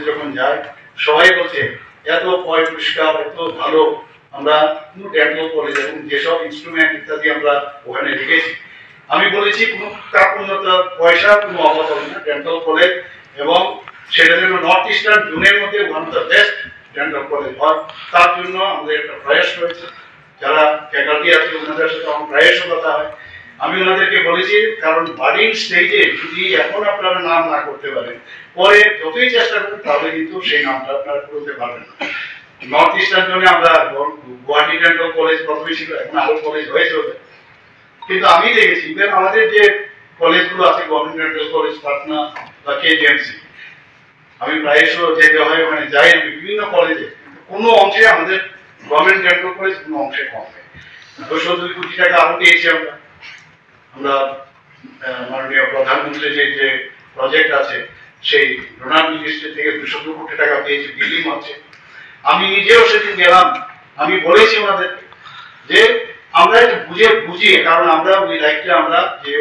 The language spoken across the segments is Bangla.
যখন যায় সবাই বলছে এত পরিষ্কার এত ভালো আমরা ডেন্টাল কলেজ এবং যেসব ইনস্ট্রুমেন্ট ইত্যাদি আমরা ওখানে রেখেছি আমি বলেছি কোনো কার্পণ্যতা পয়সা কোনো অভাব হবে না ডেন্টাল কলেজ এবং সেটা যেন নর্থ ইস্টার্ন জোনের মধ্যে one of the best dental college হয় তার জন্য আমাদের একটা প্রয়াস রয়েছে যারা ফ্যাকাল্টি আছে ওনাদের সাথে আমার প্রায়শই কথা হয় আমি ওনাদেরকে বলেছি কারণ বার্ডিং স্টেজে যদি এখন আপনারা নাম না করতে পারেন পরে যতই চেষ্টা করবেন তাহলে কিন্তু সেই নামটা আপনারা করতে পারবেন না নর্থ ইস্টার্ন জোনে আমরা গুয়াহাটি ডেন্টাল কলেজ প্রথমে ছিল এখন আরো কলেজ হয়েছে কিন্তু আমি দেখেছি আমাদের যে কলেজগুলো আছে গভর্নমেন্ট ডেন্টাল কলেজ পাটনা বা কেজিএমসি আমি প্রায়শই যেতে হয় ওখানে যাই আমি বিভিন্ন কলেজে কোনো অংশে আমাদের গভর্নমেন্ট ডেন্টাল কলেজ কোনো অংশে কম নেই 202 কোটি টাকা আরো পেয়েছি আমরা মাননীয় প্রধানমন্ত্রীর যে প্রজেক্ট আছে সেই ডোনার মিনিস্ট্রি থেকে 202 কোটি টাকা পেয়েছি বিল্ডিং হচ্ছে আমি নিজেও সেদিন গেলাম আমি বলেছি ওনাদেরকে যে আমরা এটা বুঝিয়ে কারণ আমরা ওই লাইফটা আমরা যে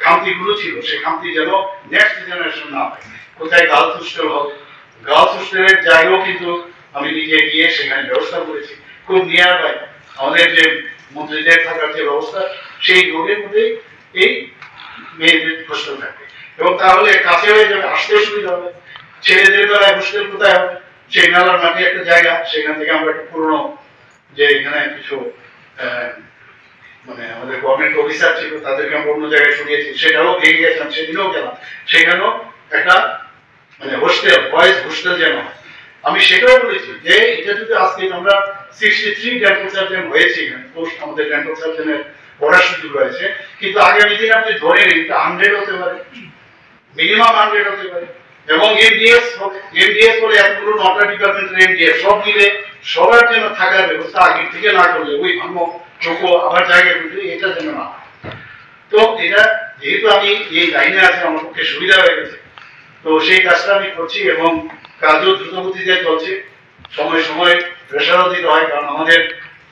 খামতিগুলো ছিল সেই খামতি যেন নেক্সট জেনারেশন না হয় কোথায় গার্লস হোস্টেল হবে গার্লস হোস্টেলের জায়গাও কিন্তু আমি নিজে গিয়ে সেখানে ব্যবস্থা করেছি খুব নিয়ার বাই আমাদের যে মন্ত্রীদের থাকার যে ব্যবস্থা সেই রোডের মধ্যে এই মেয়েদের হোস্টেল থাকবে এবং তাহলে কাছে হয়ে যাবে আসতে সুবিধা হবে ছেলেদের বেলায় হোস্টেল কোথায় হবে সেই মেলার মাঠে একটা জায়গা সেখান থেকে আমরা একটা পুরনো যে এখানে কিছু মানে আমাদের গভর্নমেন্ট অফিসার ছিল তাদেরকে আমরা অন্য জায়গায় সরিয়েছি সেটাও ভেঙে গেছিলাম সেদিনও গেলাম সেখানেও একটা মানে হোস্টেল বয়েজ হোস্টেল যেন আমি সেটাও বলেছি যে এটা যদি আজকে আমরা 63 ডেন্টাল সার্জন হয়েছে এখানে পোস্ট আমাদের ডেন্টাল সার্জনের পড়ার সুযোগ রয়েছে কিন্তু আগামী দিনে আপনি ধরে নিন 100 হতে পারে মিনিমাম 100 হতে পারে এবং এমডিএস বলে এতগুলো 9টা ডিপার্টমেন্টের এমডিএস সব মিলে সবার জন্য থাকার ব্যবস্থা আগে থেকে না করলে ওই ভাঙ চোখো আবার জায়গায় বুঝলে এটা যেন না তো এটা যেহেতু আমি এই লাইনে আছি আমার পক্ষে সুবিধা হয়ে গেছে তো সেই কাজটা আমি করছি এবং কাজও দ্রুতগতিতে চলছে সময় সময় প্রেশারও দিতে হয় কারণ আমাদের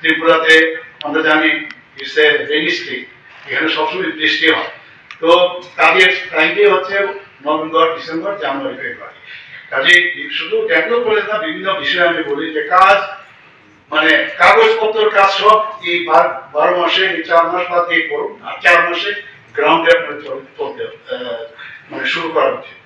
ত্রিপুরাতে আমরা জানি ইটস এ রেইনি স্টেট এখানে সবসময় বৃষ্টি হয় তো কাজের টাইমটি হচ্ছে নভেম্বর ডিসেম্বর জানুয়ারি ফেব্রুয়ারি কাজে শুধু ডেভেলপ করে না বিভিন্ন বিষয়ে আমি বলি যে কাজ মানে কাগজপত্র কাজ সব এই 12 মাসে 4 মাস বাদ দিয়ে করুন আর 4 মাসে গ্রাউন্ডে আপনার চলতে মানে শুরু করা উচিত